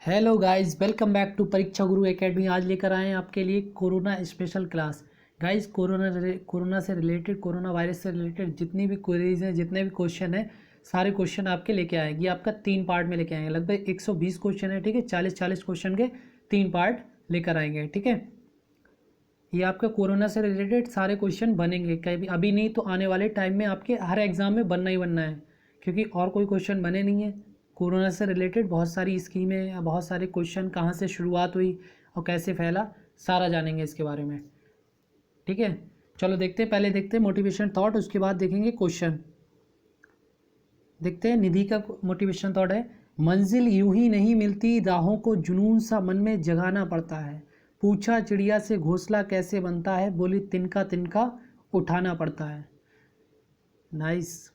Hello guys, welcome back to Pariksha Guru academy. आज लेकर आए हैं आपके लिए corona special class. Guys, corona से रिलेटेड, कोरोना वायरस से रिलेटेड जितनी भी क्वेरीज हैं, जितने भी क्वेश्चन हैं, सारे क्वेश्चन आपके लेके आएंगे। ये आपका 3 पार्ट में लेके आएंगे। लगभग 120 क्वेश्चन है, ठीक है। 40-40 क्वेश्चन के 3 पार्ट लेकर आएंगे, ठीक है। ये आपका कोरोना से रिलेटेड सारे क्वेश्चन बनेंगे, कभी अभी नहीं तो आने वाले टाइम में आपके हर एग्ज़ाम में बनना ही बनना है, क्योंकि और कोई क्वेश्चन बने नहीं है। कोरोना से रिलेटेड बहुत सारी स्कीमें, बहुत सारे क्वेश्चन, कहाँ से शुरुआत हुई और कैसे फैला, सारा जानेंगे इसके बारे में, ठीक है। चलो देखते हैं, पहले देखते हैं मोटिवेशन थॉट, उसके बाद देखेंगे क्वेश्चन। देखते हैं, निधि का मोटिवेशन थॉट है, मंजिल यूं ही नहीं मिलती, राहों को जुनून सा मन में जगाना पड़ता है। पूछा चिड़िया से घोंसला कैसे बनता है, बोली तिनका तिनका उठाना पड़ता है। नाइस।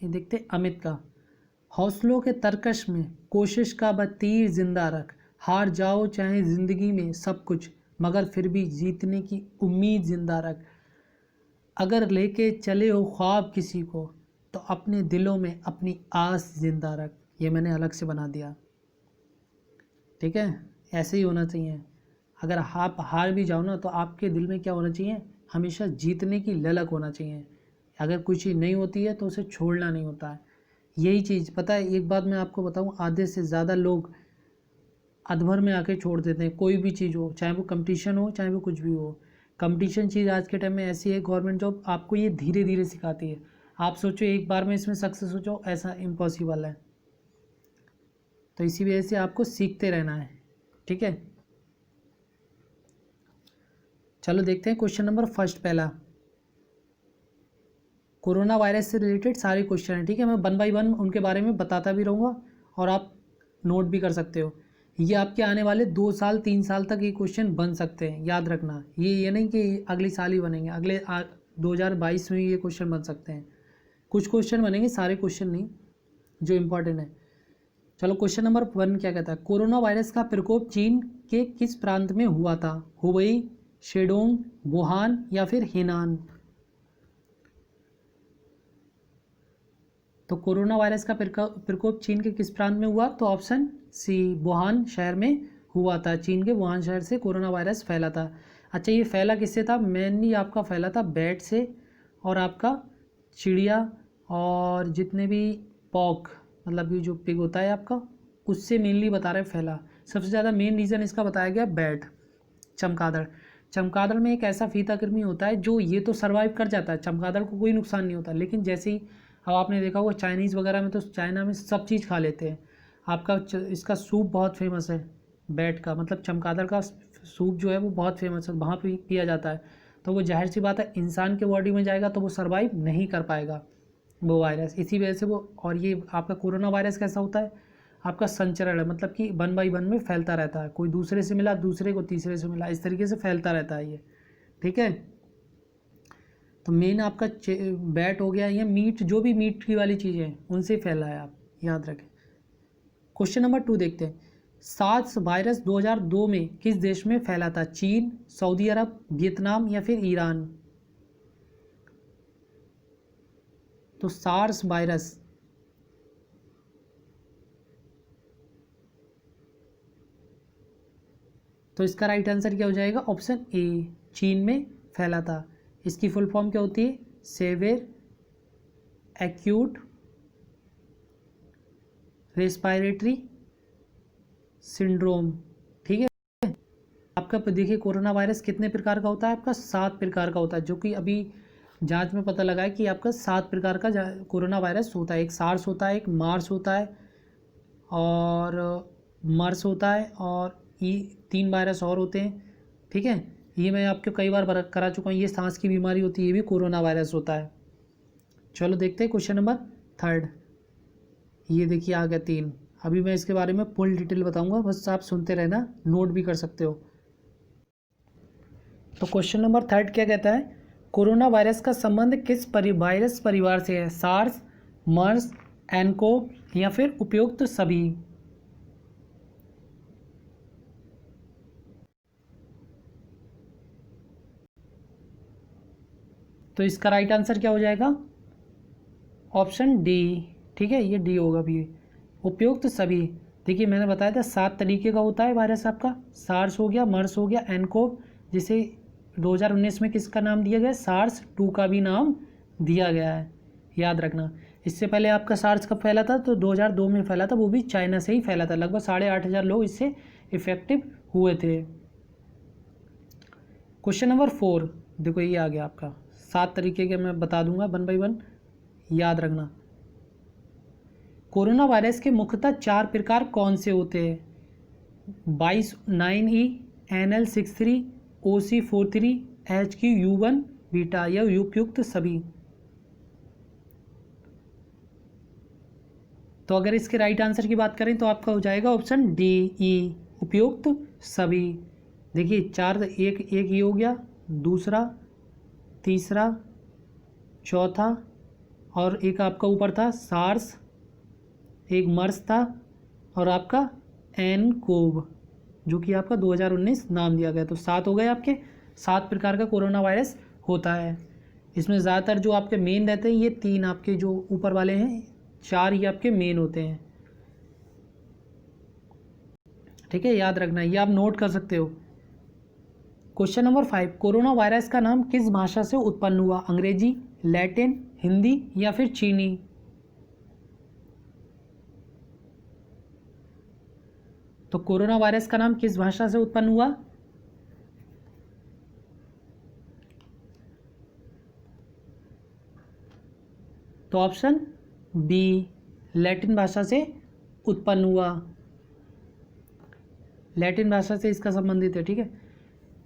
ये देखते हैं अमित का, हौसलों के तरकश में कोशिश का तीर जिंदा रख, हार जाओ चाहे ज़िंदगी में सब कुछ, मगर फिर भी जीतने की उम्मीद जिंदा रख। अगर लेके चले हो ख्वाब किसी को, तो अपने दिलों में अपनी आस जिंदा रख। ये मैंने अलग से बना दिया, ठीक है। ऐसे ही होना चाहिए। अगर आप हार भी जाओ ना, तो आपके दिल में क्या होना चाहिए, हमेशा जीतने की ललक होना चाहिए। अगर कोई चीज़ नहीं होती है तो उसे छोड़ना नहीं होता है। यही चीज़ पता है, एक बात मैं आपको बताऊं, आधे से ज़्यादा लोग अधभर में आके छोड़ देते हैं। कोई भी चीज़ हो, चाहे वो कंपटीशन हो, चाहे वो कुछ भी हो। कंपटीशन चीज़ आज के टाइम में ऐसी है, गवर्नमेंट जॉब आपको ये धीरे धीरे सिखाती है। आप सोचो एक बार में इसमें सक्सेस हो जाओ, ऐसा इम्पॉसिबल है। तो इसी वजह से आपको सीखते रहना है, ठीक है। चलो देखते हैं क्वेश्चन नंबर फर्स्ट, पहला कोरोना वायरस से रिलेटेड सारे क्वेश्चन हैं, ठीक है। मैं 1 बाय 1 उनके बारे में बताता भी रहूँगा और आप नोट भी कर सकते हो। ये आपके आने वाले 2 साल 3 साल तक ये क्वेश्चन बन सकते हैं, याद रखना। ये नहीं कि अगले साल ही बनेंगे, 2022 में ये क्वेश्चन बन सकते हैं। कुछ क्वेश्चन बनेंगे, सारे क्वेश्चन नहीं, जो इम्पोर्टेंट है। चलो क्वेश्चन नंबर 1 क्या कहता है, कोरोना वायरस का प्रकोप चीन के किस प्रांत में हुआ था, हुबई, शेडोंग, वुहान या फिर हेनान। तो कोरोना वायरस का प्रकोप चीन के किस प्रांत में हुआ, तो ऑप्शन सी, वुहान शहर में हुआ था। चीन के वुहान शहर से कोरोना वायरस फैला था। अच्छा, ये फैला किससे था, मेनली आपका फैला था बैट से, और आपका चिड़िया, और जितने भी पॉक, मतलब ये जो पिग होता है आपका, उससे मेनली बता रहे फैला। सबसे ज़्यादा मेन रीज़न इसका बताया गया बैट, चमगादड़। चमगादड़ में एक ऐसा फीता कृमि होता है जो ये तो सर्वाइव कर जाता है, चमगादड़ को कोई नुकसान नहीं होता, लेकिन जैसे ही, अब आपने देखा होगा चाइनीज़ वगैरह में, तो चाइना में सब चीज़ खा लेते हैं। आपका इसका सूप बहुत फेमस है, बैट का, मतलब चमगादड़ का सूप जो है वो बहुत फेमस है, वहाँ पे पिया जाता है। तो वो जाहिर सी बात है, इंसान के बॉडी में जाएगा तो वो सर्वाइव नहीं कर पाएगा वो वायरस, इसी वजह से वो। और ये आपका कोरोना वायरस कैसा होता है, आपका संचरण है, मतलब कि 1 बाय 1 में फैलता रहता है। कोई दूसरे से मिला, दूसरे को तीसरे से मिला, इस तरीके से फैलता रहता है ये, ठीक है। तो मेन आपका बैट हो गया, या मीट, जो भी मीट की वाली चीज़ें हैं उनसे फैला है, आप याद रखें। क्वेश्चन नंबर 2 देखते हैं, सार्स वायरस 2002 में किस देश में फैला था, चीन, सऊदी अरब, वियतनाम या फिर ईरान। तो सार्स वायरस, तो इसका राइट आंसर क्या हो जाएगा, ऑप्शन ए, चीन में फैला था। इसकी फुल फॉर्म क्या होती है, सेवियर एक्यूट रेस्पिरेटरी सिंड्रोम, ठीक है। आपका देखिए कोरोना वायरस कितने प्रकार का होता है, आपका 7 प्रकार का होता है, जो कि अभी जांच में पता लगा है कि आपका 7 प्रकार का कोरोना वायरस होता है। एक सार्स होता है, एक मार्स होता है, और मर्स होता है, और ई 3 वायरस और होते हैं, ठीक है। ये मैं आपको कई बार करा चुका हूँ। ये सांस की बीमारी होती है, ये भी कोरोना वायरस होता है। चलो देखते हैं क्वेश्चन नंबर 3। ये देखिए आ गया 3। अभी मैं इसके बारे में फुल डिटेल बताऊंगा, बस आप सुनते रहना, नोट भी कर सकते हो। तो क्वेश्चन नंबर 3 क्या कहता है, कोरोना वायरस का संबंध किस वायरस परिवार से है, सार्स, मर्स, एनकोव या फिर उपयुक्त सभी। तो इसका राइट आंसर क्या हो जाएगा, ऑप्शन डी, ठीक है। ये डी होगा भी, उपयुक्त सभी। देखिए मैंने बताया था 7 तरीके का होता है वायरस आपका, सार्स हो गया, मर्स हो गया, एनकोव, जिसे 2019 में किसका नाम दिया गया, सार्स 2 का भी नाम दिया गया है, याद रखना। इससे पहले आपका सार्स कब फैला था, तो 2002 में फैला था, वो भी चाइना से ही फैला था। लगभग 8,500 लोग इससे इफेक्टिव हुए थे। क्वेश्चन नंबर 4, देखो ये आ गया आपका, 7 तरीके के मैं बता दूंगा 1 बाई 1, याद रखना। कोरोना वायरस के मुख्यतः 4 प्रकार कौन से होते हैं, 22-9E, NL63, OC43, HQ-U1 beta, या उपयुक्त सभी। तो अगर इसके राइट आंसर की बात करें तो आपका हो जाएगा ऑप्शन डी, ई, उपयुक्त सभी। देखिए 4, एक ये हो गया, दूसरा, तीसरा, चौथा, और एक आपका ऊपर था सार्स, एक मर्स था, और आपका एनकोव, जो कि आपका 2019 नाम दिया गया। तो 7 हो गए आपके, 7 प्रकार का कोरोना वायरस होता है। इसमें ज़्यादातर जो आपके मेन रहते हैं ये 3 आपके जो ऊपर वाले हैं, 4 ये आपके मेन होते हैं। ठीक है, याद रखना, ये आप नोट कर सकते हो। क्वेश्चन नंबर 5, कोरोना वायरस का नाम किस भाषा से उत्पन्न हुआ, अंग्रेजी, लैटिन, हिंदी, या फिर चीनी। तो कोरोना वायरस का नाम किस भाषा से उत्पन्न हुआ, तो ऑप्शन बी, लैटिन भाषा से उत्पन्न हुआ, लैटिन भाषा से इसका संबंधित है। ठीक है।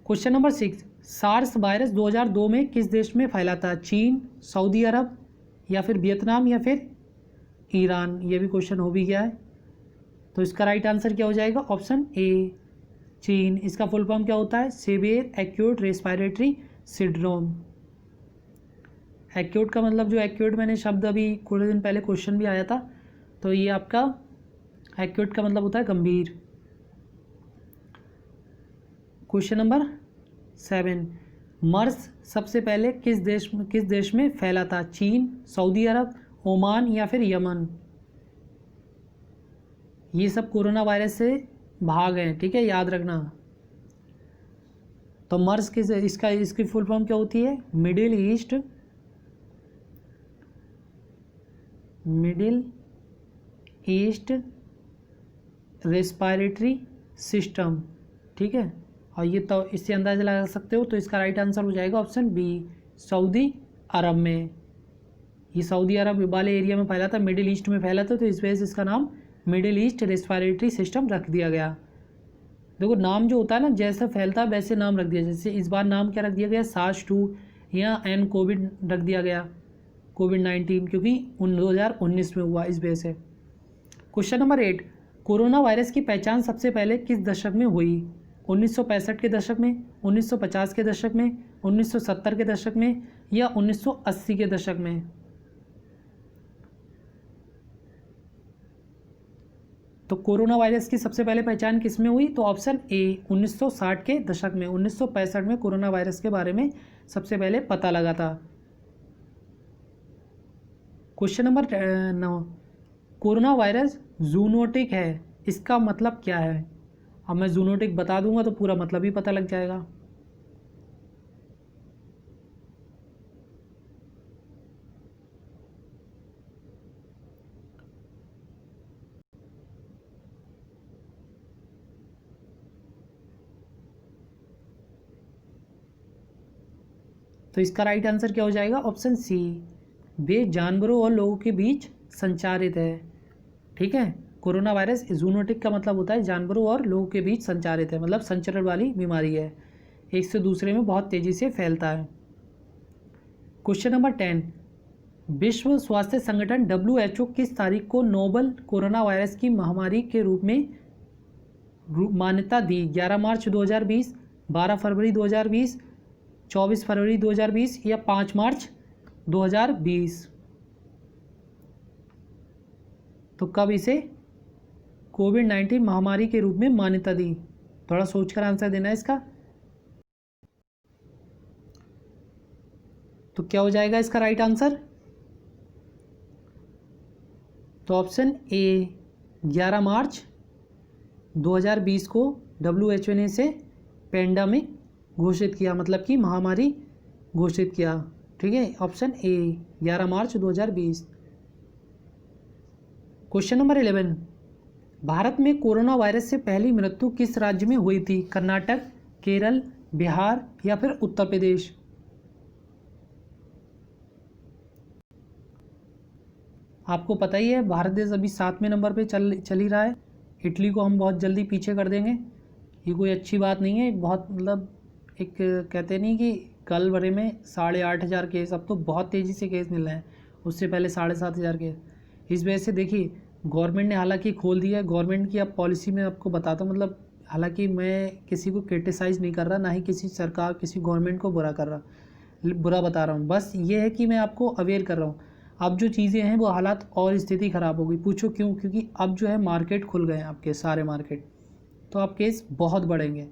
क्वेश्चन नंबर 6, सार्स वायरस 2002 में किस देश में फैला था, चीन, सऊदी अरब, या फिर वियतनाम, या फिर ईरान। ये भी क्वेश्चन हो भी गया है। तो इसका राइट आंसर क्या हो जाएगा, ऑप्शन ए, चीन। इसका फुल फॉर्म क्या होता है, severe acute respiratory syndrome. Acute का मतलब, जो एक्यूट मैंने शब्द अभी थोड़े दिन पहले क्वेश्चन भी आया था, तो ये आपका एक्यूट का मतलब होता है गंभीर। क्वेश्चन नंबर 7, मर्स सबसे पहले किस देश में फैला था, चीन, सऊदी अरब, ओमान, या फिर यमन। ये सब कोरोना वायरस से भाग हैं। ठीक है, याद रखना। तो मर्स इसकी फुल फॉर्म क्या होती है, मिडिल ईस्ट रेस्पिरेटरी सिस्टम। ठीक है, और ये तो इससे अंदाज़ा लगा सकते हो। तो इसका राइट आंसर हो जाएगा ऑप्शन बी, सऊदी अरब में। ये सऊदी अरब वाले एरिया में फैला था, मिडिल ईस्ट में फैला था, तो इस वजह से इसका नाम मिडिल ईस्ट रेस्पिरेटरी सिस्टम रख दिया गया। देखो नाम जो होता है ना, जैसा फैलता है वैसे नाम रख दिया। जैसे इस बार नाम क्या रख दिया गया, सार्स 2, या एन कोविड रख दिया गया, कोविड-19, क्योंकि 2019 में हुआ, इस वजह से। क्वेश्चन नंबर 8, कोरोना वायरस की पहचान सबसे पहले किस दशक में हुई, 1965 के दशक में, 1950 के दशक में, 1970 के दशक में, या 1980 के दशक में। तो कोरोना वायरस की सबसे पहले पहचान किस में हुई, तो ऑप्शन ए, 1960 के दशक में। 1965 में कोरोना वायरस के बारे में सबसे पहले पता लगा था। Question number 9, corona virus zoonotic है, इसका मतलब क्या है। अब मैं जूनोटिक बता दूंगा तो पूरा मतलब ही पता लग जाएगा। तो इसका राइट आंसर क्या हो जाएगा, ऑप्शन सी, वे जानवरों और लोगों के बीच संचारित है। ठीक है, कोरोना वायरस जूनोटिक का मतलब होता है जानवरों और लोगों के बीच संचारित है, मतलब संचरण वाली बीमारी है, एक से दूसरे में बहुत तेज़ी से फैलता है। क्वेश्चन नंबर 10, विश्व स्वास्थ्य संगठन WHO किस तारीख को नोवल कोरोना वायरस की महामारी के रूप में मान्यता दी, 11 मार्च 2020, 12 फरवरी 2020, 24 फरवरी 2020, या 5 मार्च 2020। तो कब इसे कोविड-19 महामारी के रूप में मान्यता दी, थोड़ा सोचकर आंसर देना है इसका। तो क्या हो जाएगा इसका राइट आंसर, तो ऑप्शन ए, 11 मार्च 2020 को WHO ने इसे पेंडेमिक घोषित किया, मतलब कि महामारी घोषित किया। ठीक है, option A 11 March 2020। Question number 11, Bharat में कोरोना वायरस से पहली मृत्यु किस राज्य में हुई थी? कर्नाटक, केरल, बिहार या फिर उत्तर प्रदेश? आपको पता ही है भारत देश अभी 7वें नंबर पे चल ही रहा है। इटली को हम बहुत जल्दी पीछे कर देंगे। ये कोई अच्छी बात नहीं है, बहुत मतलब एक कहते नहीं कि कल भरे में 8,500 केस, अब तो बहुत तेज़ी से केस मिल रहे हैं, उससे पहले 7,500 केस। इस वजह से देखिए गवर्नमेंट ने हालांकि खोल दिया है, गवर्नमेंट की अब पॉलिसी में आपको बताता हूँ, मतलब हालांकि मैं किसी को क्रिटिसाइज़ नहीं कर रहा, ना ही किसी सरकार किसी गवर्नमेंट को बुरा बता रहा हूँ, बस ये है कि मैं आपको अवेयर कर रहा हूँ। अब जो चीज़ें हैं वो हालात और स्थिति ख़राब हो गई। पूछो क्यों? क्योंकि अब जो है मार्केट खुल गए हैं आपके सारे मार्केट, तो आप केस बहुत बढ़ेंगे।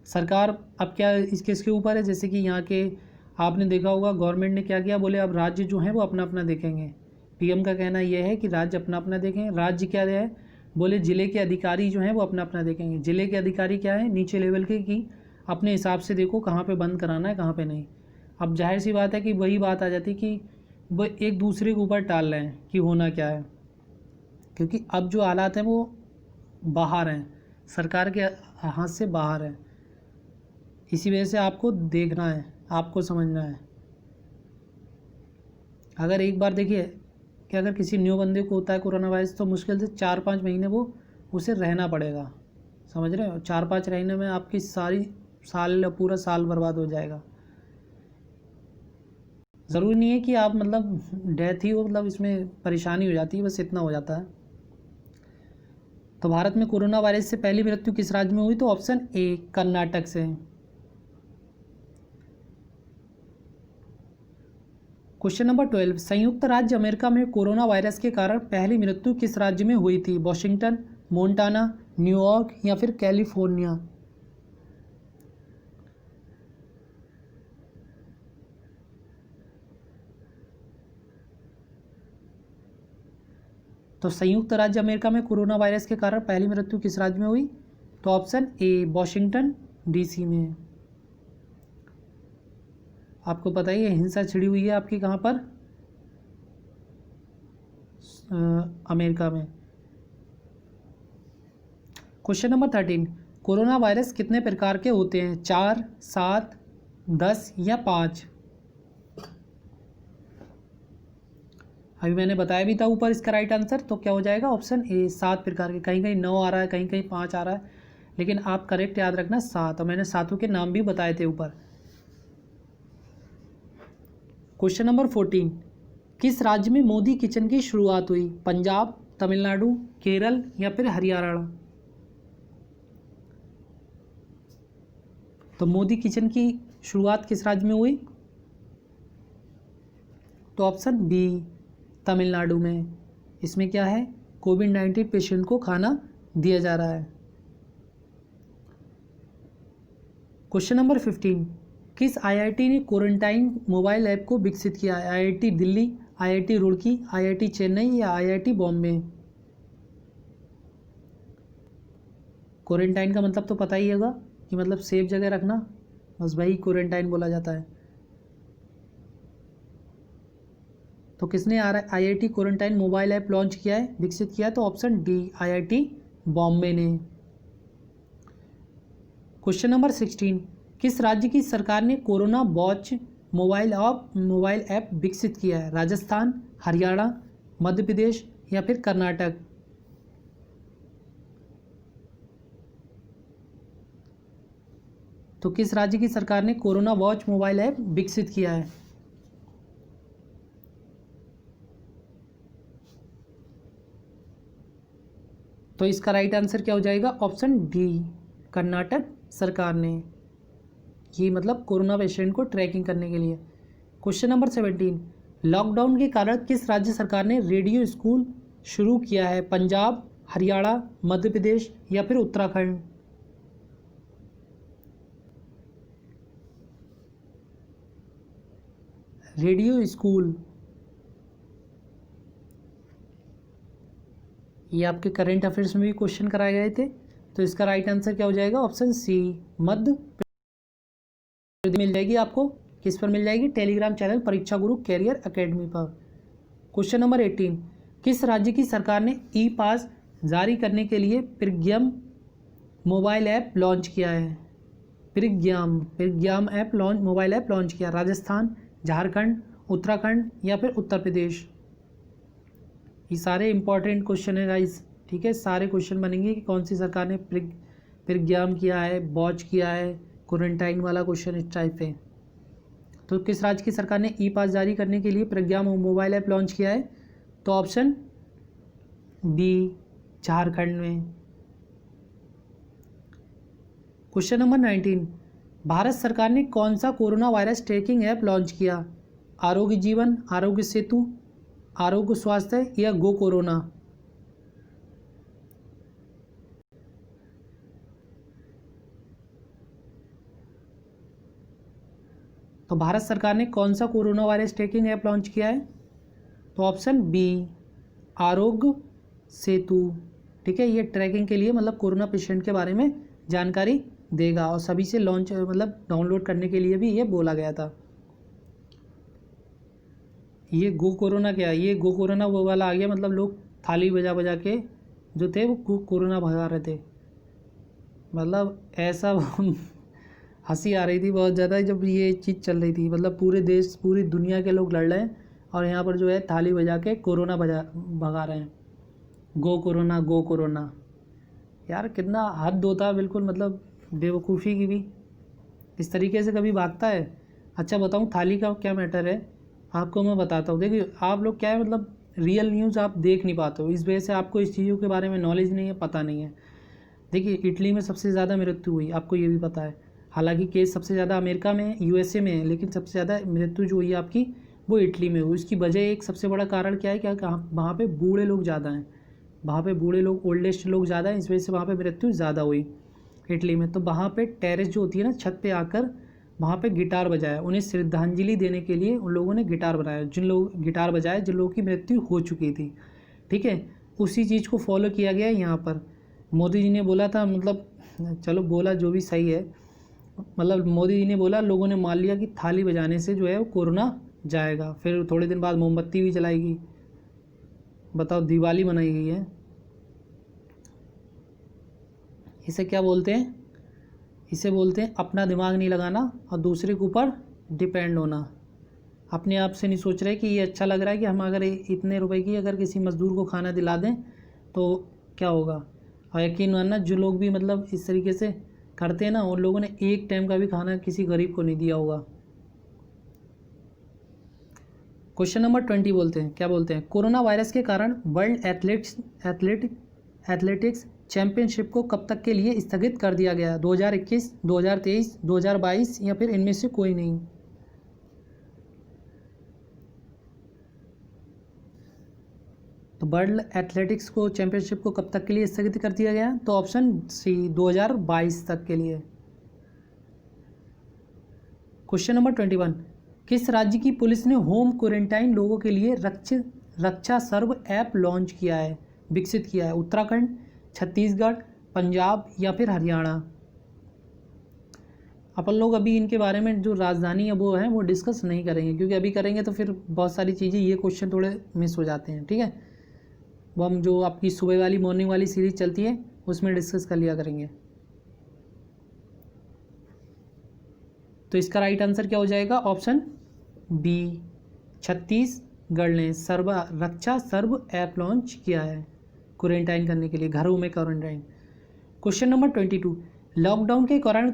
सरकार अब क्या इस केस के ऊपर है, जैसे कि यहाँ के आपने देखा होगा गवर्नमेंट ने क्या किया, बोले अब राज्य जो हैं वो अपना अपना देखेंगे। पीएम का कहना यह है कि राज्य अपना अपना देखें। राज्य क्या है, बोले जिले के अधिकारी जो हैं वो अपना अपना देखेंगे। जिले के अधिकारी क्या है, नीचे लेवल के, कि अपने हिसाब से देखो कहाँ पे बंद कराना है कहाँ पे नहीं। अब जाहिर सी बात है कि वही बात आ जाती है कि वो एक दूसरे के ऊपर टाल रहे हैं कि होना क्या है, क्योंकि अब जो हालात हैं वो बाहर हैं, सरकार के हाथ से बाहर है। इसी वजह से आपको देखना है, आपको समझना है। अगर एक बार देखिए कि अगर किसी न्यू बंदे को होता है कोरोना वायरस, तो मुश्किल से 4-5 महीने वो उसे रहना पड़ेगा, समझ रहे हो? 4-5 रहने में आपकी पूरा साल बर्बाद हो जाएगा। ज़रूरी नहीं है कि आप मतलब डेथ ही हो, मतलब इसमें परेशानी हो जाती है, बस इतना हो जाता है। तो भारत में कोरोना वायरस से पहली मृत्यु किस राज्य में हुई? तो ऑप्शन ए कर्नाटक से। क्वेश्चन नंबर 12, संयुक्त राज्य अमेरिका में कोरोना वायरस के कारण पहली मृत्यु किस राज्य में हुई थी? वॉशिंगटन, मोंटाना, न्यूयॉर्क या फिर कैलिफोर्निया? तो संयुक्त राज्य अमेरिका में कोरोना वायरस के कारण पहली मृत्यु किस राज्य में हुई? तो ऑप्शन ए वॉशिंगटन डीसी में। आपको पता ही है हिंसा छिड़ी हुई है आपकी कहाँ पर? अमेरिका में। क्वेश्चन नंबर 13, कोरोना वायरस कितने प्रकार के होते हैं? 4, 7, 10 या 5? अभी मैंने बताया भी था ऊपर इसका राइट आंसर, तो क्या हो जाएगा? ऑप्शन ए 7 प्रकार के। कहीं कहीं 9 आ रहा है, कहीं कहीं 5 आ रहा है, लेकिन आप करेक्ट याद रखना 7, और मैंने सातों के नाम भी बताए थे ऊपर। क्वेश्चन नंबर 14, किस राज्य में मोदी किचन की शुरुआत हुई? पंजाब, तमिलनाडु, केरल या फिर हरियाणा? तो मोदी किचन की शुरुआत किस राज्य में हुई? तो ऑप्शन बी तमिलनाडु में। इसमें क्या है, कोविड-19 पेशेंट को खाना दिया जा रहा है। क्वेश्चन नंबर 15, किस आईआईटी ने क्वारंटाइन मोबाइल ऐप को विकसित किया है? IIT Delhi, IIT Roorkee, IIT Chennai या आईआईटी बॉम्बे? क्वारंटाइन का मतलब तो पता ही होगा कि मतलब सेफ जगह रखना, बस वही क्वारंटाइन बोला जाता है। तो किसने IIT quarantine mobile app launch किया है, विकसित किया है? तो ऑप्शन डी आईआईटी बॉम्बे ने। क्वेश्चन नंबर 16, किस राज्य की सरकार ने कोरोना वॉच मोबाइल ऐप विकसित किया है? राजस्थान, हरियाणा, मध्य प्रदेश या फिर कर्नाटक? तो किस राज्य की सरकार ने कोरोना वॉच मोबाइल ऐप विकसित किया है? तो इसका राइट आंसर क्या हो जाएगा? ऑप्शन डी कर्नाटक सरकार ने। ये मतलब कोरोना पेशेंट को ट्रैकिंग करने के लिए। क्वेश्चन नंबर 17, लॉकडाउन के कारण किस राज्य सरकार ने रेडियो स्कूल शुरू किया है? पंजाब, हरियाणा, मध्य प्रदेश या फिर उत्तराखंड? रेडियो स्कूल, ये आपके करंट अफेयर्स में भी क्वेश्चन कराए गए थे, तो इसका राइट आंसर क्या हो जाएगा? ऑप्शन सी, मध्य प्रदेश मिल जाएगी आपको। किस पर मिल जाएगी? टेलीग्राम चैनल परीक्षा गुरु कैरियर एकेडमी पर। क्वेश्चन नंबर 18, किस राज्य की सरकार ने ई पास जारी करने के लिए प्रज्ञम मोबाइल ऐप लॉन्च किया है? Pragyam app launch, mobile app launch किया। राजस्थान, झारखंड, उत्तराखंड या फिर उत्तर प्रदेश? ये सारे इंपॉर्टेंट क्वेश्चन है गाइस, ठीक है। सारे क्वेश्चन बनेंगे कि कौन सी सरकार ने प्रज्ञाम किया है, वॉच किया है, क्वारंटाइन वाला क्वेश्चन इस टाइप पे। तो किस राज्य की सरकार ने ई पास जारी करने के लिए प्रज्ञाम मोबाइल ऐप लॉन्च किया है? तो ऑप्शन बी, झारखंड में। क्वेश्चन नंबर 19, भारत सरकार ने कौन सा corona virus tracking app launch किया? आरोग्य जीवन, आरोग्य सेतु, आरोग्य स्वास्थ्य या गो कोरोना? तो भारत सरकार ने कौन सा corona virus tracking app launch किया है? तो ऑप्शन बी, आरोग्य सेतु, ठीक है। ये ट्रैकिंग के लिए मतलब कोरोना पेशेंट के बारे में जानकारी देगा और सभी से लॉन्च मतलब डाउनलोड करने के लिए भी ये बोला गया था। ये गो कोरोना क्या है? ये गो कोरोना वो वाला आ गया, मतलब लोग थाली बजा बजा के जो थे वो कोरोना भगा रहे थे, मतलब ऐसा हंसी आ रही थी बहुत ज़्यादा जब ये चीज़ चल रही थी। मतलब पूरे देश, पूरी दुनिया के लोग लड़ रहे हैं और यहाँ पर जो है थाली बजा के कोरोना भगा रहे हैं। गो कोरोना, गो कोरोना, यार कितना हद होता है, बिल्कुल मतलब बेवकूफ़ी की भी। इस तरीके से कभी भागता है? अच्छा बताऊँ थाली का क्या मैटर है, आपको मैं बताता हूँ। देखिए आप लोग क्या है, मतलब रियल न्यूज़ आप देख नहीं पाते हो, इस वजह से आपको इस चीज़ों के बारे में नॉलेज नहीं है, पता नहीं है। देखिए इटली में सबसे ज़्यादा मृत्यु हुई, आपको ये भी पता है। हालांकि केस सबसे ज़्यादा अमेरिका में, यूएसए में है, लेकिन सबसे ज़्यादा मृत्यु जो हुई है आपकी वो इटली में हुई। इसकी वजह एक सबसे बड़ा कारण क्या है? क्या कहाँ? वहाँ पे बूढ़े लोग ज़्यादा हैं, वहाँ पे बूढ़े लोग, ओल्डेस्ट लोग ज़्यादा हैं, इस वजह से वहाँ पे मृत्यु ज़्यादा हुई इटली में। तो वहाँ पे टेरेस जो होती है ना, छत पे आकर वहाँ पे गिटार बजाया, उन्हें श्रद्धांजलि देने के लिए उन लोगों ने गिटार बनाया, जिन लोग गिटार बजाए जिन लोगों की मृत्यु हो चुकी थी, ठीक है। उसी चीज़ को फॉलो किया गया यहाँ पर। मोदी जी ने बोला था, मतलब चलो बोला जो भी सही है, मतलब मोदी जी ने बोला, लोगों ने मान लिया कि थाली बजाने से जो है वो कोरोना जाएगा। फिर थोड़े दिन बाद मोमबत्ती भी जलाएगी, बताओ, दिवाली मनाई गई है। इसे क्या बोलते हैं? इसे बोलते हैं अपना दिमाग नहीं लगाना और दूसरे के ऊपर डिपेंड होना। अपने आप से नहीं सोच रहे कि ये अच्छा लग रहा है कि हम अगर इतने रुपए की अगर किसी मज़दूर को खाना दिला दें तो क्या होगा। और यकीन मानना जो लोग भी मतलब इस तरीके से करते हैं ना, उन लोगों ने एक टाइम का भी खाना किसी गरीब को नहीं दिया होगा। क्वेश्चन नंबर 20 बोलते हैं, क्या बोलते हैं? कोरोना वायरस के कारण वर्ल्ड एथलेटिक्स चैंपियनशिप को कब तक के लिए स्थगित कर दिया गया? 2021, 2023, 2022 या फिर इनमें से कोई नहीं? तो वर्ल्ड एथलेटिक्स को चैंपियनशिप को कब तक के लिए स्थगित कर दिया गया? तो ऑप्शन सी, 2022 तक के लिए। क्वेश्चन नंबर 21, किस राज्य की पुलिस ने होम क्वारंटाइन लोगों के लिए रक्षा सर्व ऐप लॉन्च किया है, विकसित किया है? उत्तराखंड, छत्तीसगढ़, पंजाब या फिर हरियाणा? अपन लोग अभी इनके बारे में जो राजधानी है वो है वो डिस्कस नहीं करेंगे, क्योंकि अभी करेंगे तो फिर बहुत सारी चीज़ें, ये क्वेश्चन थोड़े मिस हो जाते हैं, ठीक है। वो हम जो आपकी सुबह वाली मॉर्निंग वाली सीरीज़ चलती है उसमें डिस्कस कर लिया करेंगे। तो इसका राइट आंसर क्या हो जाएगा? ऑप्शन बी, छत्तीसगढ़ ने रक्षा सर्व ऐप लॉन्च किया है क्वारंटाइन करने के लिए, घरों में क्वारंटाइन। क्वेश्चन नंबर 22, लॉकडाउन के कारण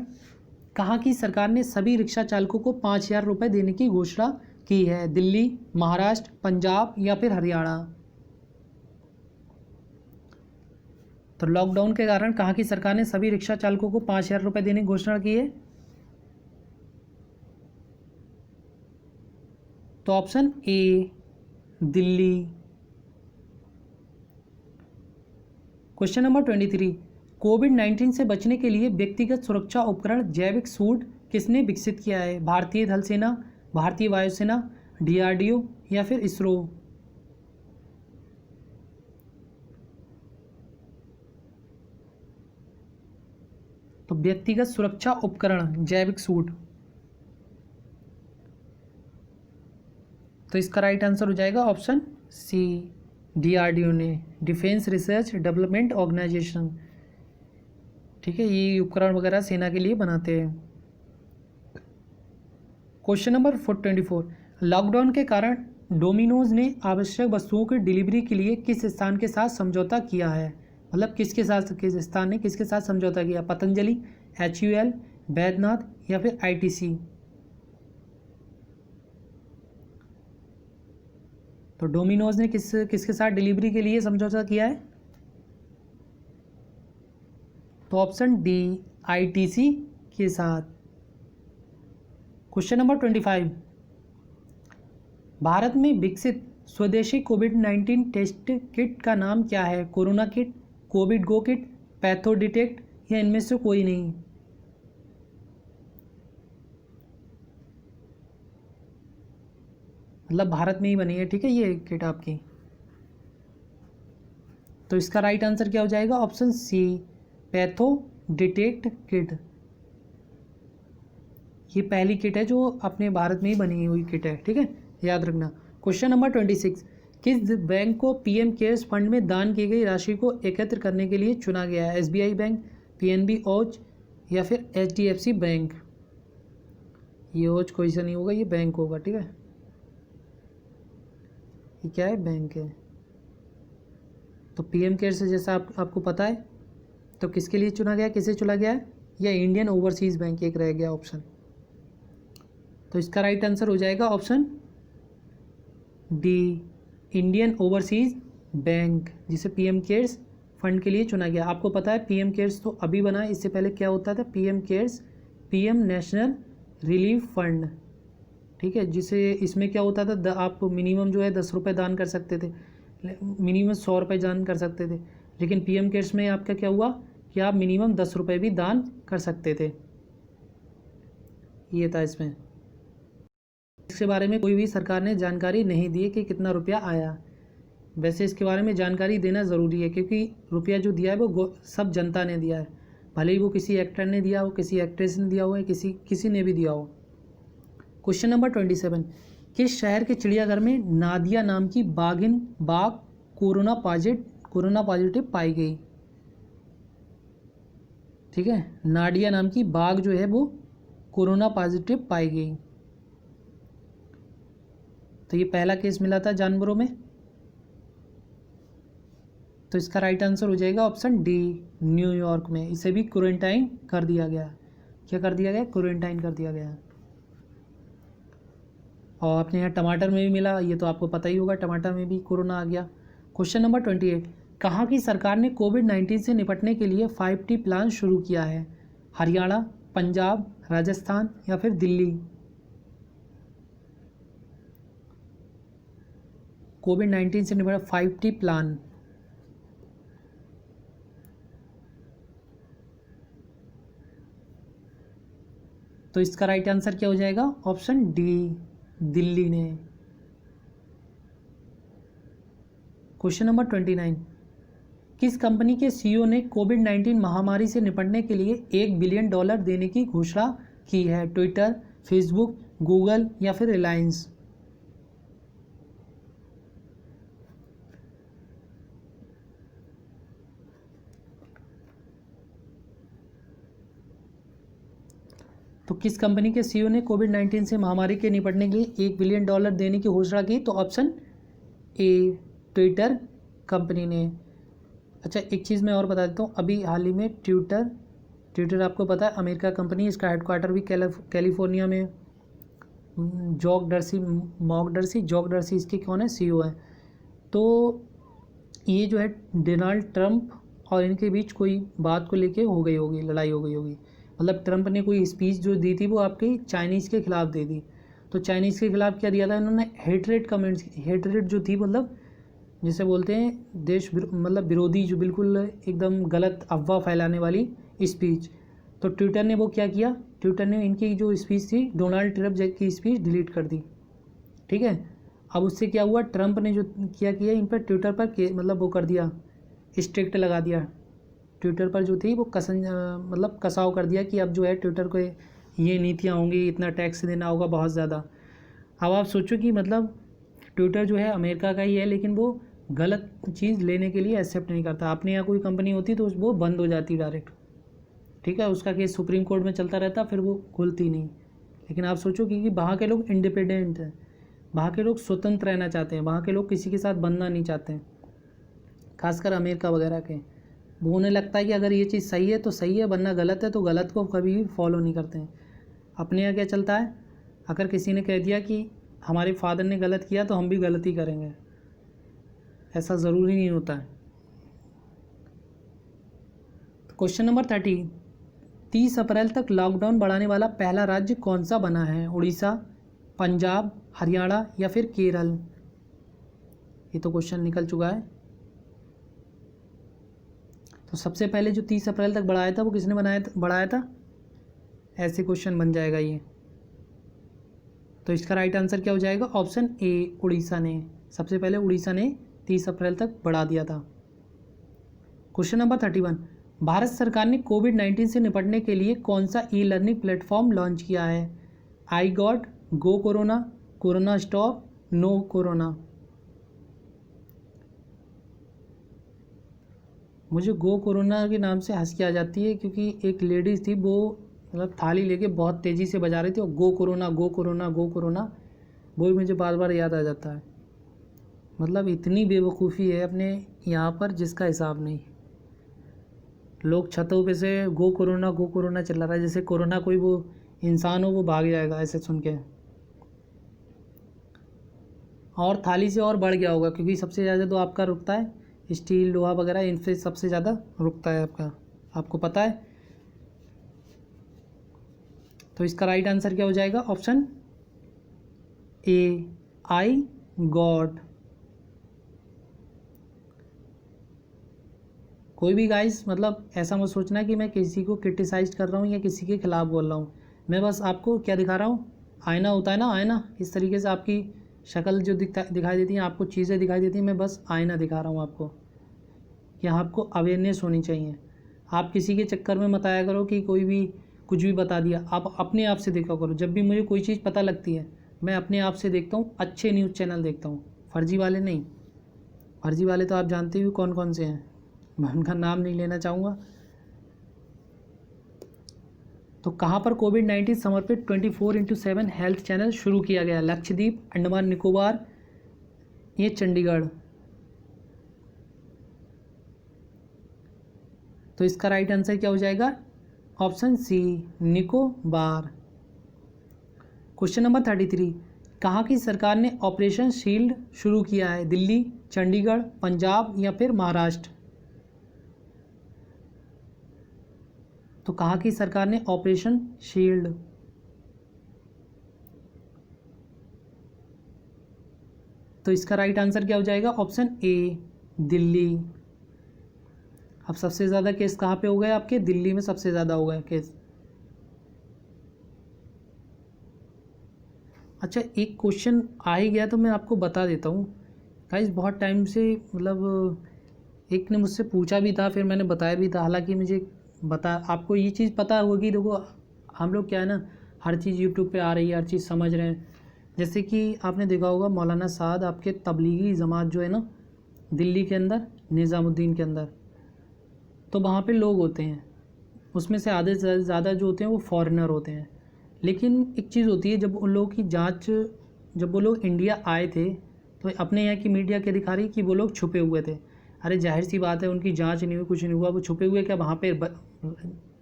कहाँ की सरकार ने सभी रिक्शा चालकों को 5,000 रुपये देने की घोषणा की है? दिल्ली, महाराष्ट्र, पंजाब या फिर हरियाणा? तो लॉकडाउन के कारण कहाँ की सरकार ने सभी रिक्शा चालकों को 5,000 रुपये देने की घोषणा की है? तो option A, Delhi. Question number 23, कोविड-19 से बचने के लिए व्यक्तिगत सुरक्षा उपकरण जैविक सूट किसने विकसित किया है? भारतीय थल सेना, भारतीय वायुसेना, डीआरडीओ या फिर इसरो? तो व्यक्तिगत सुरक्षा उपकरण, जैविक सूट। तो इसका राइट आंसर हो जाएगा ऑप्शन सी, DRDO ने, डिफेंस रिसर्च डेवलपमेंट ऑर्गेनाइजेशन। ठीक है, ये उपकरण वगैरह सेना के लिए बनाते हैं। क्वेश्चन नंबर 424, लॉकडाउन के कारण डोमिनोज ने आवश्यक वस्तुओं की डिलीवरी के लिए किस स्थान के साथ समझौता किया है? मतलब किसके साथ, किस स्थान ने किसके साथ समझौता किया? पतंजलि, HUL, बैद्यनाथ या फिर ITC? तो डोमिनोज ने किसके साथ डिलीवरी के लिए समझौता किया है? तो ऑप्शन डी, ITC के साथ। क्वेश्चन नंबर 25, भारत में विकसित स्वदेशी कोविड-19 टेस्ट किट का नाम क्या है? कोरोना किट, कोविड गो किट, पैथो डिटेक्ट या इनमें से कोई नहीं? मतलब भारत में ही बनी है, ठीक है, ये किट आपकी। तो इसका राइट आंसर क्या हो जाएगा? Option C, patho detect kit. ये पहली किट है जो अपने भारत में ही बनी हुई किट है, ठीक है, याद रखना। क्वेश्चन नंबर 26, किस बैंक को PM केयर्स फंड में दान की गई राशि को एकत्र करने के लिए चुना गया है? SBI बैंक, PNB ओज या फिर HDFC बैंक? ये ओज कोई सा नहीं होगा, ये बैंक होगा, ठीक है। ये क्या है? बैंक है। तो PM केयर्स से जैसा आपको पता है, तो किसके लिए चुना गया, किसे चुना गया है? या इंडियन ओवरसीज़ बैंक, एक रह गया ऑप्शन। तो इसका राइट आंसर हो जाएगा option D, Indian overseas bank, जिसे PM केयर्स फंड के लिए चुना गया। आपको पता है PM केयर्स तो अभी बना है, इससे पहले क्या होता था? PM cares, PM national relief fund, ठीक है, जिसे इसमें क्या होता था, आप मिनिमम जो है 10 रुपये दान कर सकते थे, मिनिमम 100 रुपये दान कर सकते थे। लेकिन PM केयर्स में आपका क्या हुआ कि आप मिनिमम 10 रुपये भी दान कर सकते थे, ये था इसमें। इसके बारे में कोई भी सरकार ने जानकारी नहीं दी कि कितना रुपया आया। वैसे इसके बारे में जानकारी देना ज़रूरी है, क्योंकि रुपया जो दिया है वो सब जनता ने दिया है, भले ही वो किसी एक्टर ने दिया हो, किसी एक्ट्रेस ने दिया हो, या किसी ने भी दिया हो। क्वेश्चन नंबर 27, किस शहर के चिड़ियाघर में नादिया नाम की बाघ कोरोना पॉजिटिव पाई गई? ठीक है, नाडिया नाम की बाघ जो है वो कोरोना पॉजिटिव पाई गई। तो ये पहला केस मिला था जानवरों में। तो इसका राइट आंसर हो जाएगा ऑप्शन डी, न्यूयॉर्क में। इसे भी क्वारंटाइन कर दिया गया। क्या कर दिया गया? क्वारंटाइन कर दिया गया। और अपने यहाँ टमाटर में भी मिला, ये तो आपको पता ही होगा, टमाटर में भी कोरोना आ गया। क्वेश्चन नंबर 28, कहाँ की सरकार ने कोविड-19 से निपटने के लिए 5T प्लान शुरू किया है? हरियाणा, पंजाब, राजस्थान या फिर दिल्ली? कोविड-19 से निपटा 5T प्लान। तो इसका राइट आंसर क्या हो जाएगा? ऑप्शन डी, दिल्ली ने। क्वेश्चन नंबर 29, किस कंपनी के CEO ने कोविड-19 महामारी से निपटने के लिए $1 बिलियन देने की घोषणा की है? ट्विटर, फेसबुक, गूगल या फिर रिलायंस? तो किस कंपनी के CEO ने कोविड-19 से महामारी के निपटने के लिए $1 बिलियन देने की घोषणा की? तो ऑप्शन ए, ट्विटर कंपनी ने। अच्छा, एक चीज़ मैं और बता देता हूँ, अभी हाल ही में ट्विटर आपको पता है अमेरिका कंपनी, इसका हेडक्वार्टर भी कैलिफोर्निया में। जॉक डर्सी इसके कौन है? CEO है। तो ये जो है डोनाल्ड ट्रंप और इनके बीच कोई बात को लेके हो गई होगी, लड़ाई हो गई होगी। मतलब ट्रंप ने कोई स्पीच जो दी थी वो आपकी चाइनीज़ के खिलाफ दे दी। तो चाइनीज़ के खिलाफ क्या दिया था इन्होंने? हेटरेट कमेंट्स, हेटरेट जो थी, मतलब जिसे बोलते हैं मतलब विरोधी, जो बिल्कुल एकदम गलत अफवाह फैलाने वाली स्पीच। तो ट्विटर ने वो क्या किया? ट्विटर ने इनकी जो स्पीच थी, डोनाल्ड ट्रंप की स्पीच डिलीट कर दी। ठीक है, अब उससे क्या हुआ? ट्रंप ने जो किया इन पर ट्विटर पर मतलब वो कर दिया, स्ट्रिक्ट लगा दिया। ट्विटर पर जो थी वो मतलब कसाव कर दिया कि अब जो है ट्विटर को ये नीतियाँ होंगी, इतना टैक्स देना होगा बहुत ज़्यादा। अब आप सोचो कि मतलब ट्विटर जो है अमेरिका का ही है, लेकिन वो गलत चीज़ लेने के लिए एक्सेप्ट नहीं करता। अपने यहाँ कोई कंपनी होती तो वो बंद हो जाती डायरेक्ट, ठीक है, उसका केस सुप्रीम कोर्ट में चलता रहता, फिर वो खुलती नहीं। लेकिन आप सोचो कि वहाँ के लोग इंडिपेंडेंट हैं, वहाँ के लोग स्वतंत्र रहना चाहते हैं, वहाँ के लोग किसी के साथ बनना नहीं चाहते हैं, खासकर अमेरिका वगैरह के। वो उन्हें लगता है कि अगर ये चीज़ सही है तो सही है, वरना गलत है तो गलत को कभी भी फॉलो नहीं करते हैं। अपने यहाँ क्या चलता है, अगर किसी ने कह दिया कि हमारे फादर ने गलत किया तो हम भी गलती करेंगे, ऐसा ज़रूरी नहीं होता है। क्वेश्चन नंबर 30, 30 अप्रैल तक लॉकडाउन बढ़ाने वाला पहला राज्य कौन सा बना है? उड़ीसा, पंजाब, हरियाणा या फिर केरल? ये तो क्वेश्चन निकल चुका है। तो सबसे पहले जो 30 अप्रैल तक बढ़ाया था वो किसने बढ़ाया था? ऐसे क्वेश्चन बन जाएगा ये। तो इसका राइट आंसर क्या हो जाएगा? ऑप्शन ए, उड़ीसा ने। सबसे पहले उड़ीसा ने 30 अप्रैल तक बढ़ा दिया था। क्वेश्चन नंबर 31, भारत सरकार ने कोविड-19 से निपटने के लिए कौन सा ई लर्निंग प्लेटफॉर्म लॉन्च किया है? I got, go corona, corona stop, no corona? मुझे गो कोरोना के नाम से हंसी आ जाती है, क्योंकि एक लेडीज़ थी, वो मतलब थाली लेके बहुत तेज़ी से बजा रही थी और गो कोरोना, गो कोरोना, गो कोरोना, वो भी मुझे बार बार याद आ जाता है। मतलब इतनी बेवकूफ़ी है अपने यहाँ पर जिसका हिसाब नहीं। लोग छतों पे से गो कोरोना चला रहा है, जैसे कोरोना कोई वो इंसान हो, वो भाग जाएगा ऐसे सुन के। और थाली से और बढ़ गया होगा, क्योंकि सबसे ज़्यादा तो आपका रुकता है स्टील, लोहा वगैरह, इनसे सबसे ज़्यादा रुकता है आपका, आपको पता है। तो इसका राइट आंसर क्या हो जाएगा? Option A, I God. कोई भी गाइस मतलब ऐसा मत सोचना कि मैं किसी को क्रिटिसाइज कर रहा हूँ या किसी के खिलाफ बोल रहा हूँ। मैं बस आपको क्या दिखा रहा हूँ, आईना होता है ना, आईना, इस तरीके से आपकी शक्ल जो दिखाई देती है, आपको चीज़ें दिखाई देती हैं, मैं बस आईना दिखा रहा हूँ आपको, कि आपको अवेयरनेस होनी चाहिए। आप किसी के चक्कर में मत आया करो कि कोई भी कुछ भी बता दिया। आप अपने आप से देखा करो। जब भी मुझे कोई चीज़ पता लगती है मैं अपने आप से देखता हूँ, अच्छे न्यूज़ चैनल देखता हूँ, फर्जी वाले नहीं। फर्जी वाले तो आप जानते ही कौन कौन से हैं, मैं उनका नाम नहीं लेना चाहूँगा। तो कहाँ पर कोविड-19 समर्पित 24/7 हेल्थ चैनल शुरू किया गया? लक्षद्वीप, अंडमान निकोबार, ये चंडीगढ़? तो इसका राइट आंसर क्या हो जाएगा? Option C, Nicobar. Question number 33, कहाँ की सरकार ने ऑपरेशन शील्ड शुरू किया है? दिल्ली, चंडीगढ़, पंजाब या फिर महाराष्ट्र? तो कहाँ की सरकार ने ऑपरेशन शील्ड? तो इसका राइट आंसर क्या हो जाएगा? Option A, Delhi. अब सबसे ज़्यादा केस कहाँ पे हो गए आपके? दिल्ली में सबसे ज़्यादा हो गए केस। अच्छा, एक क्वेश्चन आ ही गया तो मैं आपको बता देता हूँ गाइस। बहुत टाइम से मतलब एक ने मुझसे पूछा भी था, फिर मैंने बताया भी था। हालांकि मुझे आपको ये चीज़ पता होगी, देखो हम लोग क्या है ना, हर चीज़ यूट्यूब पे आ रही है, हर चीज़ समझ रहे हैं। जैसे कि आपने देखा होगा मौलाना साद, आपके तबलीगी जमात जो है ना दिल्ली के अंदर, निज़ामुद्दीन के अंदर, तो वहाँ पे लोग होते हैं, उसमें से आधे से ज़्यादा जो होते हैं वो फॉरेनर होते हैं। लेकिन एक चीज़ होती है, जब उन लोगों की जांच, जब वो लोग इंडिया आए थे तो अपने यहाँ की मीडिया क्या दिखा रही कि वो लोग छुपे हुए थे। अरे जाहिर सी बात है, उनकी जांच नहीं हुई, कुछ नहीं हुआ, वो छुपे हुए क्या वहाँ पे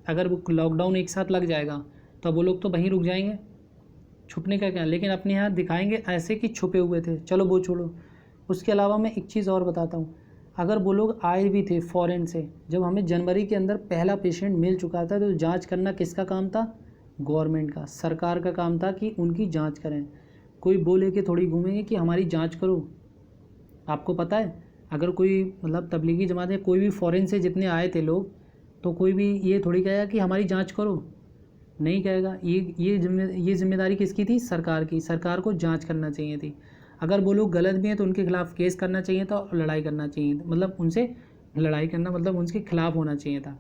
अगर वो लॉकडाउन एक साथ लग जाएगा तो वो लोग तो वहीं रुक जाएंगे, छुपने का क्या। लेकिन अपने यहाँ दिखाएंगे ऐसे कि छुपे हुए थे। चलो वो छोड़ो। उसके अलावा मैं एक चीज़ और बताता हूँ, अगर वो लोग आए भी थे फॉरेन से, जब हमें जनवरी के अंदर पहला पेशेंट मिल चुका था, तो जांच करना किसका काम था? गवर्नमेंट का, सरकार का काम था कि उनकी जांच करें। कोई बोले कि थोड़ी घूमेंगे कि हमारी जांच करो। आपको पता है, अगर कोई मतलब तबलीगी जमात में कोई भी फॉरेन से जितने आए थे लोग, तो कोई भी ये थोड़ी कहेगा कि हमारी जांच करो, नहीं कहेगा। ये जिम्मेदारी किसकी थी? सरकार की। सरकार को जांच करना चाहिए थी। अगर वो लोग गलत भी हैं तो उनके खिलाफ केस करना चाहिए था और लड़ाई करना चाहिए, मतलब उनसे लड़ाई करना मतलब उनके खिलाफ होना चाहिए था,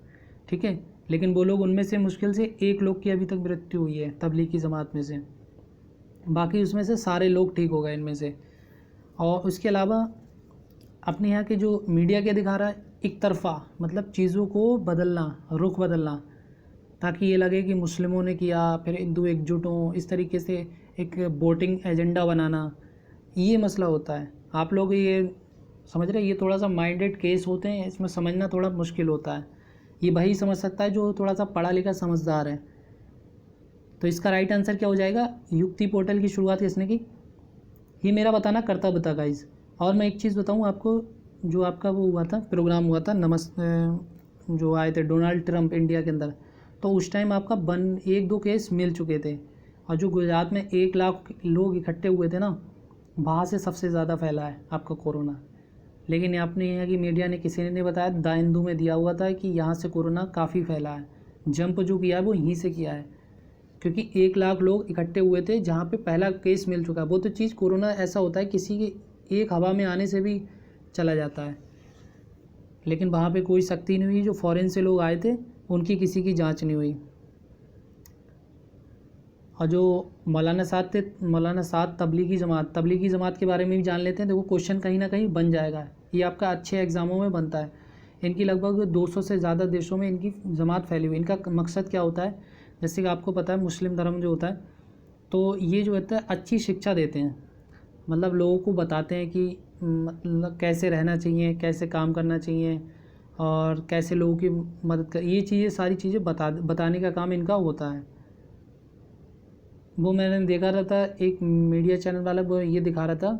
ठीक है। लेकिन वो लोग, उनमें से मुश्किल से 1 लोग की अभी तक मृत्यु हुई है तबलीगी जमात में से, बाकी उसमें से सारे लोग ठीक हो गए इनमें से। और उसके अलावा अपने यहाँ के जो मीडिया क्या दिखा रहा है, एक तरफा मतलब चीज़ों को बदलना, रुख बदलना, ताकि ये लगे कि मुस्लिमों ने किया, फिर हिंदू एकजुट हों, इस तरीके से एक वोटिंग एजेंडा बनाना, ये मसला होता है। आप लोग ये समझ रहे हैं, ये थोड़ा सा माइंडेड केस होते हैं, इसमें समझना थोड़ा मुश्किल होता है। ये वही समझ सकता है जो थोड़ा सा पढ़ा लिखा समझदार है। तो इसका राइट आंसर क्या हो जाएगा, युक्ति पोर्टल की शुरुआत किसने की? ये मेरा बताना करता बता गाइज। और मैं एक चीज़ बताऊँ आपको, जो आपका वो हुआ था, प्रोग्राम हुआ था जो आए थे डोनाल्ड ट्रंप इंडिया के अंदर, तो उस टाइम आपका 1-2 केस मिल चुके थे। और जो गुजरात में 1 लाख लोग इकट्ठे हुए थे ना, वहाँ से सबसे ज़्यादा फैला है आपका कोरोना। लेकिन आपने यहाँ की मीडिया ने, किसी ने नहीं बताया, द हिंदू में दिया हुआ था कि यहाँ से कोरोना काफ़ी फैला है। जंप जो किया है वो यहीं से किया है, क्योंकि 1 लाख लोग इकट्ठे हुए थे जहाँ पे पहला केस मिल चुका है। वो तो चीज़ कोरोना ऐसा होता है, किसी की एक हवा में आने से भी चला जाता है, लेकिन वहाँ पे कोई सख्ती नहीं हुई। जो फॉरेन से लोग आए थे उनकी किसी की जांच नहीं हुई। और जो मौलाना साद तबलीगी जमात के बारे में भी जान लेते हैं। देखो क्वेश्चन कहीं ना कहीं बन जाएगा, ये आपका अच्छे एग्ज़ामों में बनता है। इनकी लगभग 200 से ज़्यादा देशों में इनकी जमात फैली हुई। इनका मकसद क्या होता है, जैसे कि आपको पता है मुस्लिम धर्म जो होता है, तो ये जो होता है अच्छी शिक्षा देते हैं, मतलब लोगों को बताते हैं कि मतलब कैसे रहना चाहिए, कैसे काम करना चाहिए, और कैसे लोगों की मदद कर, ये चीज़ें सारी चीज़ें बताने का काम इनका होता है। वो मैंने देखा रहा था, एक मीडिया चैनल वाला वो ये दिखा रहा था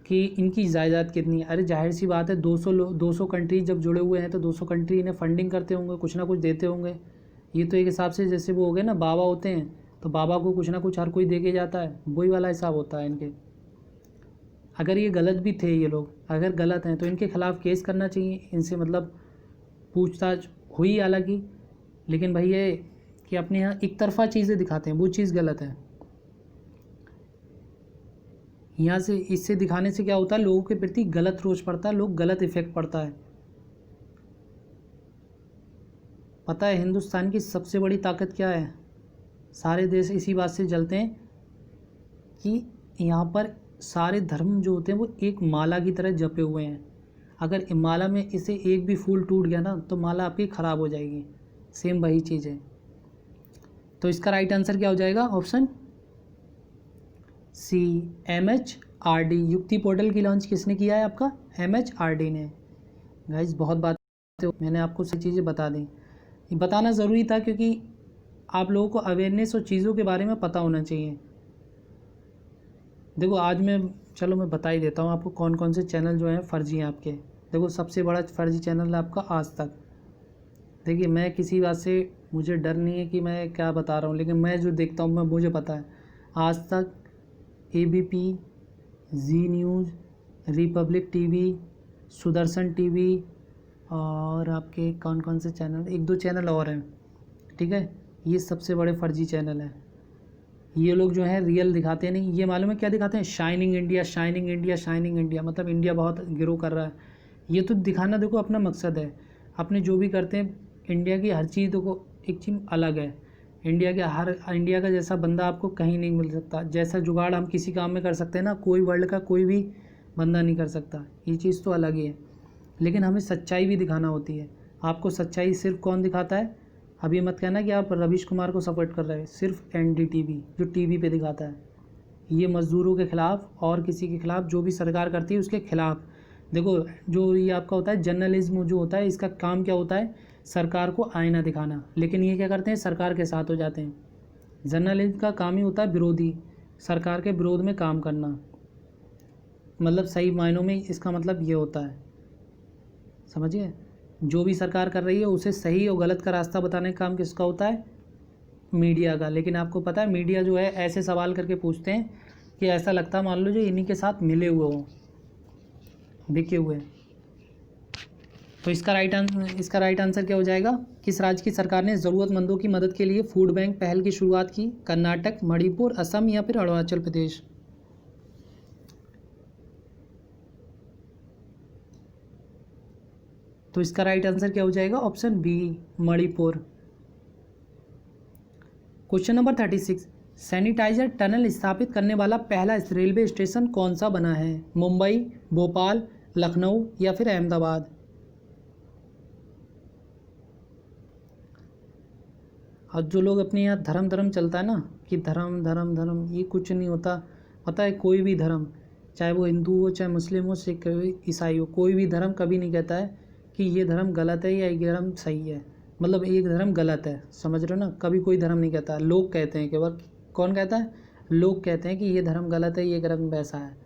कि इनकी जायदाद कितनी है। अरे जाहिर सी बात है, 200 कंट्री जब जुड़े हुए हैं तो 200 कंट्री इन्हें फंडिंग करते होंगे, कुछ ना कुछ देते होंगे। ये तो एक हिसाब से जैसे वो हो गए ना, बाबा होते हैं तो बाबा को कुछ ना कुछ हर कोई दे के जाता है, वही वाला हिसाब होता है इनके। अगर ये गलत भी थे, ये लोग अगर गलत हैं तो इनके खिलाफ़ केस करना चाहिए, इनसे मतलब पूछताछ हुई हालांकि, लेकिन भाई ये कि अपने यहाँ एक तरफा चीज़ें दिखाते हैं, वो चीज़ गलत है। यहाँ से इससे दिखाने से क्या होता है, लोगों के प्रति गलत रोष पड़ता है, लोग गलत इफेक्ट पड़ता है। पता है हिंदुस्तान की सबसे बड़ी ताकत क्या है? सारे देश इसी बात से जलते हैं कि यहाँ पर सारे धर्म जो होते हैं वो एक माला की तरह जपे हुए हैं। अगर माला में इसे एक भी फूल टूट गया ना तो माला आपकी ख़राब हो जाएगी। सेम वही चीज़ है। तो इसका राइट आंसर क्या हो जाएगा? Option C, MHRD। Yukti portal की लॉन्च किसने किया है? आपका MHRD ने। गाइस बहुत बातें मैंने आपको सही चीज़ें बता दी, ये बताना ज़रूरी था क्योंकि आप लोगों को अवेयरनेस और चीज़ों के बारे में पता होना चाहिए। देखो आज मैं बता ही देता हूँ आपको कौन कौन से चैनल जो हैं फ़र्जी हैं आपके। देखो सबसे बड़ा फ़र्जी चैनल है आपका आज तक। देखिए मैं किसी बात से, मुझे डर नहीं है कि मैं क्या बता रहा हूँ, लेकिन मैं जो देखता हूँ मुझे पता है। Aaj Tak, ABP, Zee News, Republic TV, Sudarshan TV, और आपके कौन कौन से चैनल, 1-2 चैनल और हैं, ठीक है। ये सबसे बड़े फ़र्जी चैनल हैं। ये लोग जो हैं रियल दिखाते नहीं, ये मालूम है क्या दिखाते हैं? Shining India, shining India, shining India, मतलब इंडिया बहुत ग्रो कर रहा है। ये तो दिखाना देखो अपना मकसद है। अपने जो भी करते हैं इंडिया की हर चीज़ देखो, एक चीज़ अलग है। इंडिया का जैसा बंदा आपको कहीं नहीं मिल सकता। जैसा जुगाड़ हम किसी काम में कर सकते हैं ना, कोई वर्ल्ड का कोई भी बंदा नहीं कर सकता। ये चीज़ तो अलग ही है। लेकिन हमें सच्चाई भी दिखाना होती है। आपको सच्चाई सिर्फ कौन दिखाता है? अब ये मत कहना कि आप रवीश कुमार को सपोर्ट कर रहे हैं। सिर्फ NDTV जो TV पे दिखाता है, ये मज़दूरों के ख़िलाफ़ और किसी के ख़िलाफ़, जो भी सरकार करती है उसके ख़िलाफ़। देखो जो ये आपका होता है जर्नलिज्म जो होता है, इसका काम क्या होता है? सरकार को आईना दिखाना। लेकिन ये क्या करते हैं? सरकार के साथ हो जाते हैं। जर्नलिज्म का काम ही होता है विरोधी, सरकार के विरोध में काम करना। मतलब सही मायनों में इसका मतलब ये होता है, समझिए। जो भी सरकार कर रही है उसे सही और गलत का रास्ता बताने का काम किसका होता है? मीडिया का। लेकिन आपको पता है मीडिया जो है ऐसे सवाल करके पूछते हैं कि ऐसा लगता है मान लो जो इन्हीं के साथ मिले हुए हों, बिके हुए। तो इसका राइट आंसर क्या हो जाएगा? किस राज्य की सरकार ने ज़रूरतमंदों की मदद के लिए फूड बैंक पहल की शुरुआत की? कर्नाटक, मणिपुर, असम या फिर अरुणाचल प्रदेश? तो इसका राइट आंसर क्या हो जाएगा? Option B, Manipur. Question number 36, sanitiser tunnel स्थापित करने वाला पहला रेलवे स्टेशन कौन सा बना है? मुंबई, भोपाल, लखनऊ या फिर अहमदाबाद? और जो लोग अपने यहाँ धर्म धर्म चलता है ना कि धर्म धर्म धर्म, ये कुछ नहीं होता। पता है, कोई भी धर्म, चाहे वो हिंदू हो, चाहे मुस्लिम हो, सिख हो, ईसाई हो, कोई भी धर्म कभी नहीं कहता है कि ये धर्म गलत है या ये धर्म सही है, मतलब एक धर्म गलत है, समझ रहे हो ना? कभी कोई धर्म नहीं कहता, लोग कहते हैं केवल। कौन कहता है? लोग कहते हैं कि ये धर्म गलत है, ये धर्म वैसा है।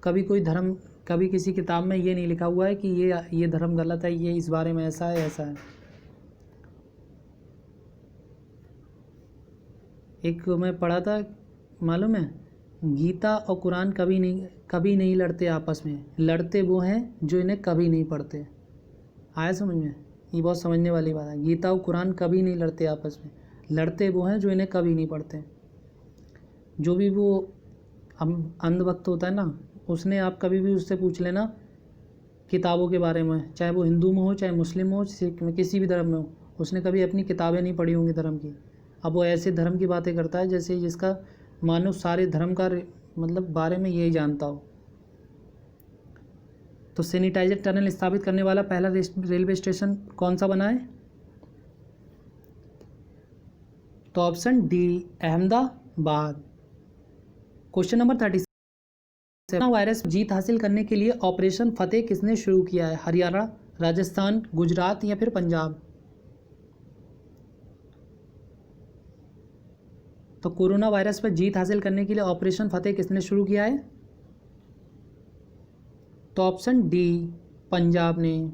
कभी कोई धर्म, कभी किसी किताब में ये नहीं लिखा हुआ है कि ये धर्म गलत है, ये इस बारे में ऐसा है, ऐसा है। एक मैं पढ़ा था, मालूम है, गीता और कुरान कभी नहीं लड़ते आपस में, लड़ते वो हैं जो इन्हें कभी नहीं पढ़ते। आया समझ में? ये बहुत समझने वाली बात है। गीता और कुरान कभी नहीं लड़ते आपस में, लड़ते वो हैं जो इन्हें कभी नहीं पढ़ते। जो भी वो अंधभक्त होता है ना, उसने, आप कभी भी उससे पूछ लेना किताबों के बारे में, चाहे वो हिंदू में हो, चाहे मुस्लिम हो, सिख में, किसी भी धर्म में हो, उसने कभी अपनी किताबें नहीं पढ़ी होंगी धर्म की। अब वो ऐसे धर्म की बातें करता है जैसे जिसका मानो सारे धर्म का मतलब बारे में यही जानता हो। तो सैनिटाइजर टनल स्थापित करने वाला पहला रेलवे स्टेशन कौन सा बना है? तो option D, Ahmedabad. Question number 37, corona virus जीत हासिल करने के लिए ऑपरेशन फतेह किसने शुरू किया है? हरियाणा, राजस्थान, गुजरात या फिर पंजाब? तो कोरोना वायरस पर जीत हासिल करने के लिए ऑपरेशन फतेह किसने शुरू किया है? तो ऑप्शन डी, पंजाब ने।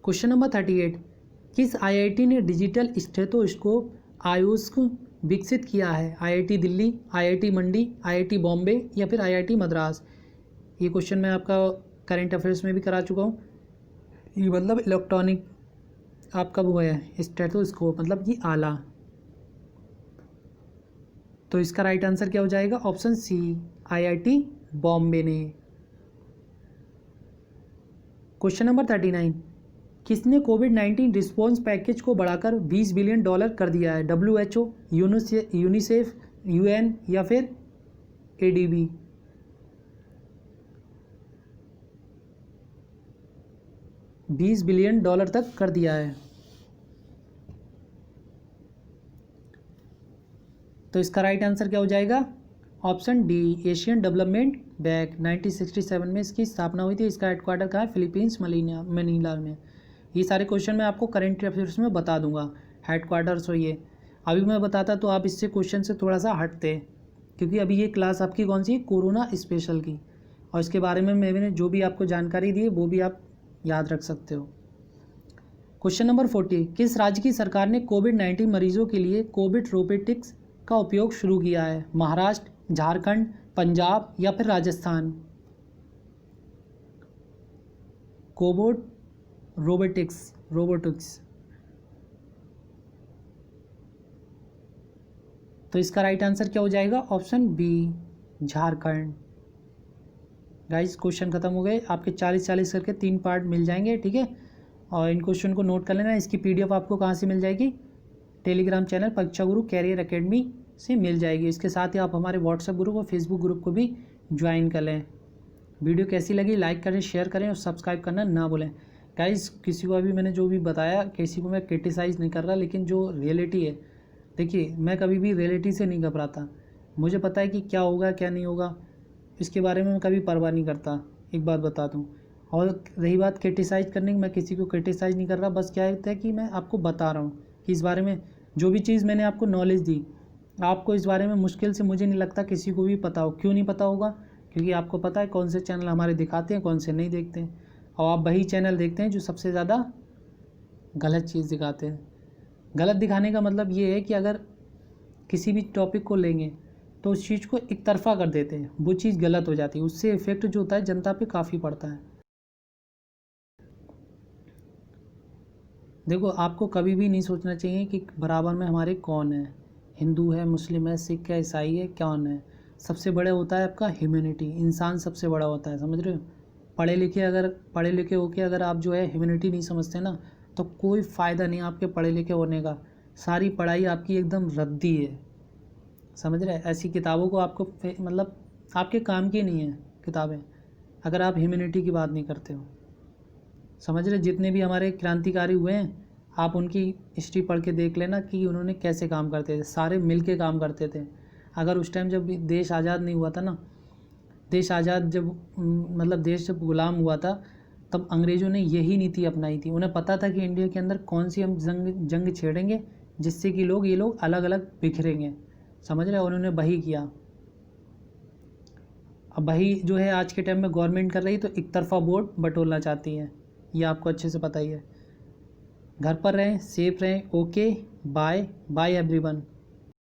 क्वेश्चन नंबर 38, किस आईआईटी ने डिजिटल स्टेथोस्कोप आयुष्क विकसित किया है? आईआईटी दिल्ली, आईआईटी मंडी, आईआईटी बॉम्बे या फिर आईआईटी मद्रास? ये क्वेश्चन मैं आपका करंट अफेयर्स में भी करा चुका हूँ। ये मतलब इलेक्ट्रॉनिक आपका वो है स्टेथोस्कोप, मतलब ये आला। तो इसका राइट आंसर क्या हो जाएगा? ऑप्शन सी, आईआईटी बॉम्बे ने। क्वेश्चन नंबर 39, किसने कोविड-19 रिस्पॉन्स पैकेज को बढ़ाकर $20 बिलियन कर दिया है? WHO, यूनिसेफ, UN या फिर ADB? $20 बिलियन तक कर दिया है। तो इसका राइट आंसर क्या हो जाएगा? Option D, Asian development bank. 1967 में इसकी स्थापना हुई थी। इसका हेडक्वार्टर कहाँ है? फिलीपींस, मनीला में। ये सारे क्वेश्चन मैं आपको करंट अफेयर्स में बता दूंगा, हेडक्वार्टर्स हो ये। अभी मैं बताता तो आप इससे क्वेश्चन से थोड़ा सा हटते, क्योंकि अभी ये क्लास आपकी कौन सी? कोरोना स्पेशल की, और इसके बारे में मैंने जो भी आपको जानकारी दी है वो भी आप याद रख सकते हो। क्वेश्चन नंबर 40, किस राज्य की सरकार ने कोविड-19 मरीजों के लिए कोविड रोबोटिक्स का उपयोग शुरू किया है? महाराष्ट्र, झारखंड, पंजाब या फिर राजस्थान? Covid robotics. तो इसका राइट आंसर क्या हो जाएगा? Option B, Jharkhand. Guys question खत्म हो गए आपके। 40-40 करके 3 पार्ट मिल जाएंगे, ठीक है? और इन क्वेश्चन को नोट कर लेना। इसकी PDF आपको कहाँ से मिल जाएगी? टेलीग्राम चैनल परीक्षा गुरु कैरियर एकेडमी से मिल जाएगी। इसके साथ ही आप हमारे व्हाट्सएप ग्रुप और फेसबुक ग्रुप को भी ज्वाइन कर लें। वीडियो कैसी लगी लाइक करें, शेयर करें और सब्सक्राइब करना ना भूलें। गाइस किसी को अभी मैंने जो भी बताया, किसी को मैं क्रिटिसाइज़ नहीं कर रहा, लेकिन जो रियलिटी है, देखिए मैं कभी भी रियलिटी से नहीं घबराता। मुझे पता है कि क्या होगा क्या नहीं होगा, इसके बारे में मैं कभी परवाह नहीं करता, एक बात बता दूँ। और रही बात क्रिटिसाइज़ करने की, मैं किसी को क्रिटिसाइज़ नहीं कर रहा, बस क्या है कि मैं आपको बता रहा हूँ कि इस बारे में जो भी चीज़ मैंने आपको नॉलेज दी, आपको इस बारे में मुश्किल से मुझे नहीं लगता किसी को भी पता हो। क्यों नहीं पता होगा? क्योंकि आपको पता है कौन से चैनल हमारे दिखाते हैं, कौन से नहीं देखते हैं, और आप वही चैनल देखते हैं जो सबसे ज़्यादा गलत चीज़ दिखाते हैं। गलत दिखाने का मतलब ये है कि अगर किसी भी टॉपिक को लेंगे तो उस चीज़ को एक तरफा कर देते हैं, वो चीज़ गलत हो जाती है, उससे इफेक्ट जो होता है जनता पे काफ़ी पड़ता है। देखो आपको कभी भी नहीं सोचना चाहिए कि बराबर में हमारे कौन है, हिंदू है, मुस्लिम है, सिख है, ईसाई है, कौन है। सबसे बड़ा होता है आपका ह्यूमैनिटी, इंसान सबसे बड़ा होता है, समझ रहे हो? पढ़े लिखे होके अगर आप जो है ह्यूमैनिटी नहीं समझते ना, तो कोई फ़ायदा नहीं आपके पढ़े लिखे होने का। सारी पढ़ाई आपकी एकदम रद्दी है, समझ रहे हैं। ऐसी किताबों को आपको मतलब आपके काम की नहीं है किताबें, अगर आप ह्यूमैनिटी की बात नहीं करते हो, समझ रहे। जितने भी हमारे क्रांतिकारी हुए हैं, आप उनकी हिस्ट्री पढ़ के देख लेना कि उन्होंने कैसे काम करते थे, सारे मिल के काम करते थे। अगर उस टाइम जब देश आज़ाद नहीं हुआ था ना, देश आज़ाद जब मतलब देश जब गुलाम हुआ था, तब अंग्रेज़ों ने यही नीति अपनाई थी। उन्हें पता था कि इंडिया के अंदर कौन सी हम जंग छेड़ेंगे जिससे कि ये लोग अलग अलग बिखरेंगे, समझ रहे हैं। उन्होंने वही किया। अब वही जो है आज के टाइम में गवर्नमेंट कर रही, तो एक तरफा वोट बटोरना चाहती है, ये आपको अच्छे से पता ही है। घर पर रहें, सेफ रहें। Okay, bye bye everyone.